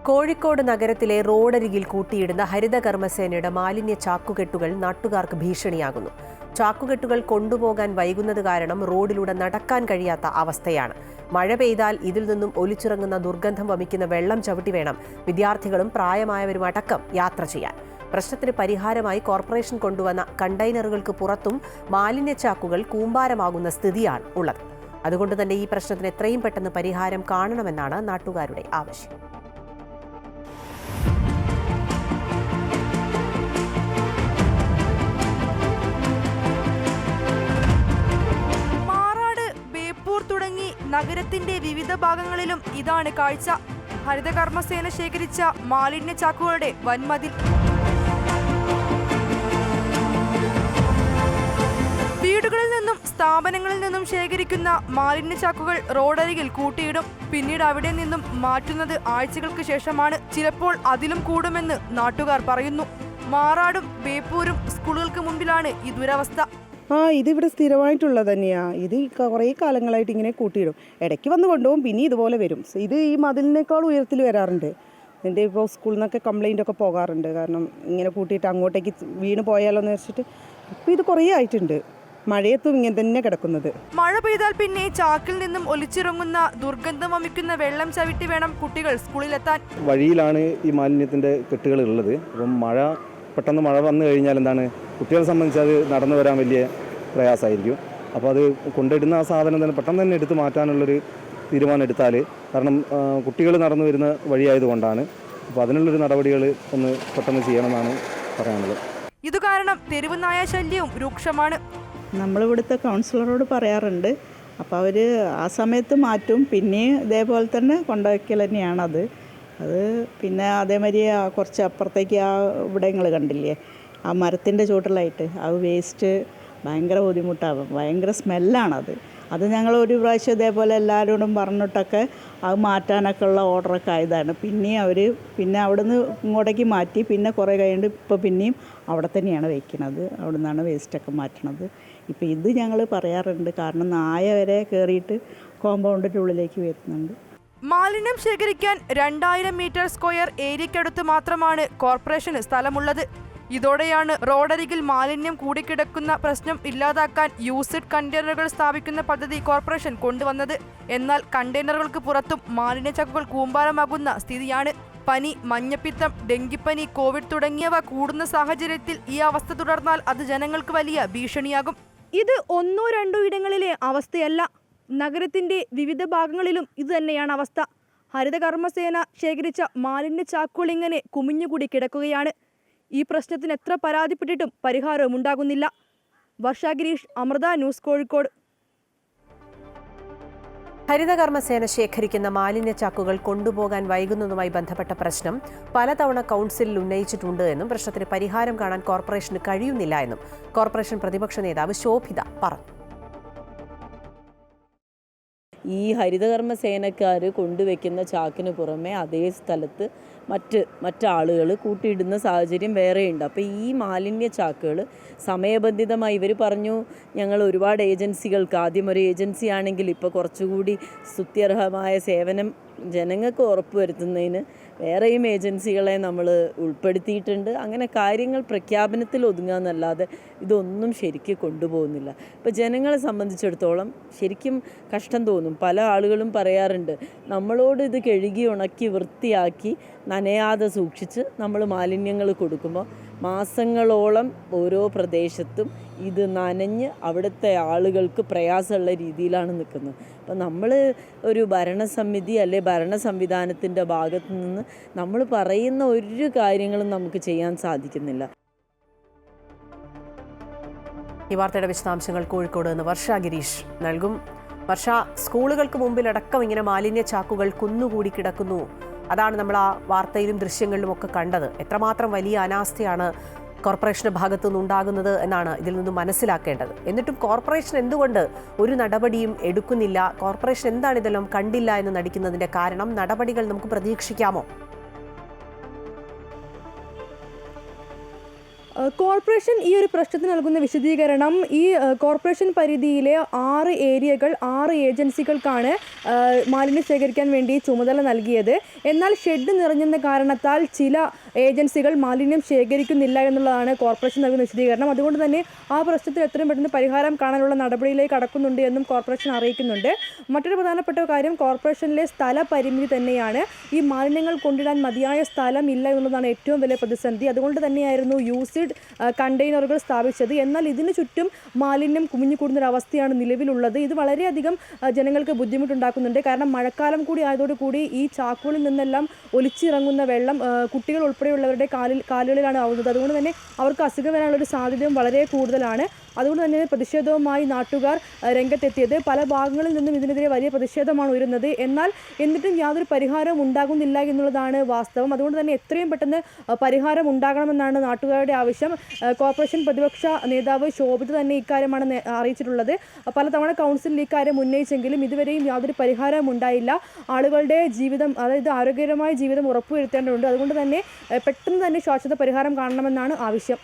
കോഴിക്കോട് നഗരത്തിലെ റോഡരികിൽ കൂട്ടിയിടുന്ന ഹരിതകർമ്മസേനയുടെ മാലിന്യ ചാക്കുകെട്ടുകൾ നാട്ടുകാർക്ക് ഭീഷണിയാകുന്നു. ചാക്കുകെട്ടുകൾ കൊണ്ടുപോകാൻ വൈകുന്നത് കാരണം റോഡിലൂടെ നടക്കാൻ കഴിയാത്ത അവസ്ഥയാണ്. മഴ പെയ്താൽ ഇതിൽ നിന്നും ഒലിച്ചിറങ്ങുന്ന ദുർഗന്ധം വമിക്കുന്ന വെള്ളം ചവിട്ടി വേണം വിദ്യാർത്ഥികളും പ്രായമായവരും അടക്കം യാത്ര ചെയ്യാൻ. പ്രശ്നത്തിന് പരിഹാരമായി കോർപ്പറേഷൻ കൊണ്ടുവന്ന കണ്ടെയ്നറുകൾക്ക് പുറത്തും മാലിന്യ ചാക്കുകൾ കൂമ്പാരമാകുന്ന സ്ഥിതിയാണ് ഉള്ളത്. അതുകൊണ്ട് തന്നെ ഈ പ്രശ്നത്തിന് എത്രയും പെട്ടെന്ന് പരിഹാരം കാണണമെന്നാണ് നാട്ടുകാരുടെ ആവശ്യം. തുടങ്ങി നഗരത്തിന്റെ വിവിധ ഭാഗങ്ങളിലും ഇതാണ് കാഴ്ച. ഹരിതകർമ്മസേന ശേഖരിച്ച മാലിന്യ ചാക്കുകളുടെ വൻമതിൽ. വീടുകളിൽ നിന്നും സ്ഥാപനങ്ങളിൽ നിന്നും ശേഖരിക്കുന്ന മാലിന്യ ചാക്കുകൾ റോഡരികിൽ കൂട്ടിയിടും. പിന്നീട് അവിടെ നിന്നും മാറ്റുന്നത് ആഴ്ചകൾക്ക് ശേഷമാണ്. ചിലപ്പോൾ അതിലും കൂടുമെന്ന് നാട്ടുകാർ പറയുന്നു. മാറാടും ബേപ്പൂരും സ്കൂളുകൾക്ക് മുൻപിലാണ് ഈ ദുരവസ്ഥ. ഇതിവിടെ സ്ഥിരമായിട്ടുള്ളത് തന്നെയാണ്. ഇത് കുറേ കാലങ്ങളായിട്ട് ഇങ്ങനെ കൂട്ടിയിടും. ഇടയ്ക്ക് വന്ന് കൊണ്ടുപോകും, പിന്നെ ഇതുപോലെ വരും. ഇത് ഈ മതിലിനേക്കാൾ ഉയരത്തിൽ വരാറുണ്ട്. എൻ്റെ ഇപ്പോൾ സ്കൂളിൽ നിന്നൊക്കെ കംപ്ലൈൻ്റ് ഒക്കെ പോകാറുണ്ട്. കാരണം ഇങ്ങനെ കൂട്ടിയിട്ട് അങ്ങോട്ടേക്ക് വീണ് പോയാലോ എന്ന് വെച്ചിട്ട്. ഇപ്പോൾ ഇത് കുറേ ആയിട്ടുണ്ട്. മഴയത്തും ഇങ്ങനെ തന്നെ കിടക്കുന്നത്. മഴ പെയ്താൽ പിന്നെ ചാക്കിൽ നിന്നും ഒലിച്ചിറങ്ങുന്ന ദുർഗന്ധം വമിക്കുന്ന വെള്ളം ചവിട്ടി വേണം കുട്ടികൾ സ്കൂളിലെത്താൻ. വഴിയിലാണ് ഈ മാലിന്യത്തിൻ്റെ കെട്ടുകൾ ഉള്ളത്. അപ്പം പെട്ടെന്ന് മഴ വന്നു കഴിഞ്ഞാൽ എന്താണ്, കുട്ടികളെ സംബന്ധിച്ച് അത് നടന്നു വരാൻ വലിയ പ്രയാസമായിരിക്കും. അപ്പോൾ അത് കൊണ്ടിടുന്ന ആ സാധനം തന്നെ പെട്ടെന്ന് തന്നെ എടുത്ത് മാറ്റാനുള്ളൊരു തീരുമാനം എടുത്താൽ, കാരണം കുട്ടികൾ നടന്നു വരുന്ന വഴിയായതുകൊണ്ടാണ്. അപ്പോൾ അതിനുള്ളൊരു നടപടികൾ ഒന്ന് പെട്ടെന്ന് ചെയ്യണമെന്നാണ് പറയാനുള്ളത്. ഇത് കാരണം തെരുവ് നായ ശല്യവും രൂക്ഷമാണ്. നമ്മളിവിടുത്തെ കൗൺസിലറോട് പറയാറുണ്ട്. അപ്പോൾ അവർ ആ സമയത്ത് മാറ്റും. പിന്നെയും ഇതേപോലെ തന്നെ കൊണ്ടുവയ്ക്കൽ തന്നെയാണത്. അത് പിന്നെ അതേമാതിരി കുറച്ച് അപ്പുറത്തേക്ക് ഇവിടെ നിങ്ങൾ കണ്ടില്ലേ, ആ മരത്തിൻ്റെ ചുവട്ടിലായിട്ട് അത് വേസ്റ്റ് ഭയങ്കര ബുദ്ധിമുട്ടാകും. ഭയങ്കര സ്മെല്ലാണത്. അത് ഞങ്ങൾ ഒരു പ്രാവശ്യം ഇതേപോലെ എല്ലാവരോടും പറഞ്ഞിട്ടൊക്കെ അത് മാറ്റാനൊക്കെ ഉള്ള ഓർഡറൊക്കെ ആയതാണ്. പിന്നെ അവിടെ നിന്ന് ഇങ്ങോട്ടേക്ക് മാറ്റി. പിന്നെ കുറേ കഴിഞ്ഞിട്ട് ഇപ്പോൾ പിന്നെയും അവിടെ തന്നെയാണ് വയ്ക്കുന്നത്. അവിടെ നിന്നാണ് വേസ്റ്റൊക്കെ മാറ്റണത്. ഇപ്പോൾ ഇത് ഞങ്ങൾ പറയാറുണ്ട്. കാരണം നായ വരെ കയറിയിട്ട് കോമ്പൗണ്ടിൻ്റെ ഉള്ളിലേക്ക് വരുന്നുണ്ട്. മാലിന്യം ശേഖരിക്കാൻ 2000 മീറ്റർ സ്ക്വയർ ഏരിയക്കടുത്ത് മാത്രമാണ് കോർപ്പറേഷന് സ്ഥലമുള്ളത്. ഇതോടെയാണ് റോഡരികിൽ മാലിന്യം കൂടിക്കിടക്കുന്ന പ്രശ്നം ഇല്ലാതാക്കാൻ യൂസ്ഡ് കണ്ടെയ്നറുകൾ സ്ഥാപിക്കുന്ന പദ്ധതി കോർപ്പറേഷൻ കൊണ്ടുവന്നത്. എന്നാൽ കണ്ടെയ്നറുകൾക്ക് പുറത്തും മാലിന്യ ചാക്കുകൾ കൂമ്പാരമാകുന്ന സ്ഥിതിയാണ്. പനി, മഞ്ഞപ്പിത്തം, ഡെങ്കിപ്പനി, കോവിഡ് തുടങ്ങിയവ കൂടുന്ന സാഹചര്യത്തിൽ ഈ അവസ്ഥ തുടർന്നാൽ അത് ജനങ്ങൾക്ക് വലിയ ഭീഷണിയാകും. ഇത് 1-2 ഇടങ്ങളിലെ അവസ്ഥയല്ല. നഗരത്തിന്റെ വിവിധ ഭാഗങ്ങളിലും ഇതുതന്നെയാണ് അവസ്ഥ. ഹരിതകർമ്മസേന ശേഖരിച്ച മാലിന്യ ചാക്കുകൾ ഇങ്ങനെ കുമിഞ്ഞുകൂടി കിടക്കുകയാണ്. ഈ പ്രശ്നത്തിന് എത്ര പരാതിപ്പെട്ടിട്ടും പരിഹാരവും ഉണ്ടാകുന്നില്ല. വർഷ ഗിരീഷ്, അമൃത ന്യൂസ്, കോഴിക്കോട്. ഹരിതകർമ്മസേന ശേഖരിക്കുന്ന മാലിന്യ ചാക്കുകൾ കൊണ്ടുപോകാൻ വൈകുന്നതുമായി ബന്ധപ്പെട്ട പ്രശ്നം പലതവണ കൗൺസിലിൽ ഉന്നയിച്ചിട്ടുണ്ട് എന്നും പ്രശ്നത്തിന് പരിഹാരം കാണാൻ കോർപ്പറേഷന് കഴിയുന്നില്ല എന്നും കോർപ്പറേഷൻ പ്രതിപക്ഷ നേതാവ് ശോഭിത പറഞ്ഞു. ഈ ഹരിതകർമ്മസേനക്കാർ കൊണ്ടുവയ്ക്കുന്ന ചാക്കിന് പുറമെ അതേ സ്ഥലത്ത് മറ്റാളുകൾ കൂട്ടിയിടുന്ന സാഹചര്യം വേറെയുണ്ട്. അപ്പോൾ ഈ മാലിന്യ ചാക്കുകൾ സമയബന്ധിതമായി ഇവർ പറഞ്ഞു, ഞങ്ങൾ ഒരുപാട് ഏജൻസികൾക്ക്, ആദ്യം ഒരു ഏജൻസി ആണെങ്കിൽ ഇപ്പോൾ കുറച്ചുകൂടി സ്തുത്യർഹമായ സേവനം ജനങ്ങൾക്ക് ഉറപ്പുവരുത്തുന്നതിന് വേറെയും ഏജൻസികളെ നമ്മൾ ഉൾപ്പെടുത്തിയിട്ടുണ്ട്. അങ്ങനെ കാര്യങ്ങൾ പ്രഖ്യാപനത്തിൽ ഒതുങ്ങാന്നല്ലാതെ ഇതൊന്നും ശരിക്കും കൊണ്ടുപോകുന്നില്ല. ഇപ്പോൾ ജനങ്ങളെ സംബന്ധിച്ചിടത്തോളം ശരിക്കും കഷ്ടം തോന്നും. പല ആളുകളും പറയാറുണ്ട്, നമ്മളോട് ഇത് കഴുകി ഉണക്കി വൃത്തിയാക്കി നനയാതെ സൂക്ഷിച്ച് നമ്മൾ മാലിന്യങ്ങൾ കൊടുക്കുമ്പോൾ മാസങ്ങളോളം ഓരോ പ്രദേശത്തും ഇത് നനഞ്ഞ് അവിടുത്തെ ആളുകൾക്ക് പ്രയാസമുള്ള രീതിയിലാണ് നിൽക്കുന്നത്. അപ്പം നമ്മൾ ഒരു ഭരണസമിതി അല്ലെ ഭരണ സംവിധാനത്തിൻ്റെ ഭാഗത്തു നിന്ന് നമ്മൾ പറയുന്ന ഒരു കാര്യങ്ങളും നമുക്ക് ചെയ്യാൻ സാധിക്കുന്നില്ല. ഈ വാർത്തയുടെ വിശദാംശങ്ങൾ കോഴിക്കോട് നിന്ന് വർഷ ഗിരീഷ് നൽകും. വർഷ, സ്കൂളുകൾക്ക് മുമ്പിലടക്കം ഇങ്ങനെ മാലിന്യ ചാക്കുകൾ കുന്നുകൂടി കിടക്കുന്നു. അതാണ് നമ്മൾ ആ വാർത്തയിലും ദൃശ്യങ്ങളിലും ഒക്കെ കണ്ടത്. എത്രമാത്രം വലിയ അനാസ്ഥയാണ് കോർപ്പറേഷന്റെ ഭാഗത്തു നിന്നുണ്ടാകുന്നത് എന്നാണ് ഇതിൽ നിന്നും മനസ്സിലാക്കേണ്ടത്. എന്നിട്ടും കോർപ്പറേഷൻ എന്തുകൊണ്ട് ഒരു നടപടിയും എടുക്കുന്നില്ല? കോർപ്പറേഷൻ എന്താണ് ഇതെല്ലാം കണ്ടില്ല എന്ന് നടിക്കുന്നതിന്റെ കാരണം? നടപടികൾ നമുക്ക് പ്രതീക്ഷിക്കാമോ? കോർപ്പറേഷൻ ഈ ഒരു പ്രശ്നത്തിന് നൽകുന്ന വിശദീകരണം ഈ കോർപ്പറേഷൻ പരിധിയിലെ 6 ഏരിയകൾ 6 ഏജൻസികൾക്കാണ് മാലിന്യം ശേഖരിക്കാൻ വേണ്ടി ചുമതല നൽകിയത്. എന്നാൽ ഷെഡ് നിറഞ്ഞെന്ന കാരണത്താൽ ചില ഏജൻസികൾ മാലിന്യം ശേഖരിക്കുന്നില്ല എന്നുള്ളതാണ് കോർപ്പറേഷൻ നൽകുന്ന വിശദീകരണം. അതുകൊണ്ട് തന്നെ ആ പ്രശ്നത്തിൽ എത്രയും പെട്ടെന്ന് പരിഹാരം കാണാനുള്ള നടപടിയിലേക്ക് കടക്കുന്നുണ്ട് എന്നും കോർപ്പറേഷൻ അറിയിക്കുന്നുണ്ട്. മറ്റൊരു പ്രധാനപ്പെട്ട കാര്യം കോർപ്പറേഷനിലെ സ്ഥല പരിമിതി തന്നെയാണ്. ഈ മാലിന്യങ്ങൾ കൊണ്ടിടാൻ മതിയായ സ്ഥലം ഇല്ല എന്നുള്ളതാണ് ഏറ്റവും വലിയ പ്രതിസന്ധി. അതുകൊണ്ട് തന്നെയായിരുന്നു യൂസ്ഡ് കണ്ടെയ്നറുകൾ സ്ഥാപിച്ചത്. എന്നാൽ ഇതിനു ചുറ്റും മാലിന്യം കുമിഞ്ഞുകൂടുന്നൊരവസ്ഥയാണ് നിലവിലുള്ളത്. ഇത് വളരെയധികം ജനങ്ങൾക്ക് ബുദ്ധിമുട്ടുണ്ടാക്കുന്നുണ്ട്. കാരണം മഴക്കാലം കൂടി ആയതോടുകൂടി ഈ ചാക്കുകളിൽ നിന്നെല്ലാം ഒലിച്ചിറങ്ങുന്ന വെള്ളം കുട്ടികൾ ഉൾപ്പെടെയുള്ളവരുടെ കാലുകളിലാണ് ആവുന്നത്. അതുകൊണ്ട് തന്നെ അവർക്ക് അസുഖം വരാനുള്ളൊരു സാധ്യതയും വളരെ കൂടുതലാണ്. അതുകൊണ്ട് തന്നെ പ്രതിഷേധവുമായി നാട്ടുകാർ രംഗത്തെത്തിയത്. പല ഭാഗങ്ങളിൽ നിന്നും ഇതിനെതിരെ വലിയ പ്രതിഷേധമാണ് ഉയരുന്നത്. എന്നാൽ എന്നിട്ടും യാതൊരു പരിഹാരവും ഉണ്ടാകുന്നില്ല എന്നുള്ളതാണ് വാസ്തവം. അതുകൊണ്ട് തന്നെ എത്രയും പെട്ടെന്ന് പരിഹാരം ഉണ്ടാകണമെന്നാണ് നാട്ടുകാരുടെ ആവശ്യം. കോർപ്പറേഷൻ പ്രതിപക്ഷ നേതാവ് ശോഭിത തന്നെ ഇക്കാര്യമാണ് അറിയിച്ചിട്ടുള്ളത്. പലതവണ കൗൺസിലിൽ ഇക്കാര്യം ഉന്നയിച്ചെങ്കിലും ഇതുവരെയും യാതൊരു പരിഹാരവും ഉണ്ടായില്ല. ആളുകളുടെ ജീവിതം, അതായത് ആരോഗ്യകരമായ ജീവിതം ഉറപ്പുവരുത്തേണ്ടതുണ്ട്. അതുകൊണ്ട് തന്നെ പെട്ടെന്ന് തന്നെ ശാശ്വത പരിഹാരം കാണണമെന്നാണ് ആവശ്യം.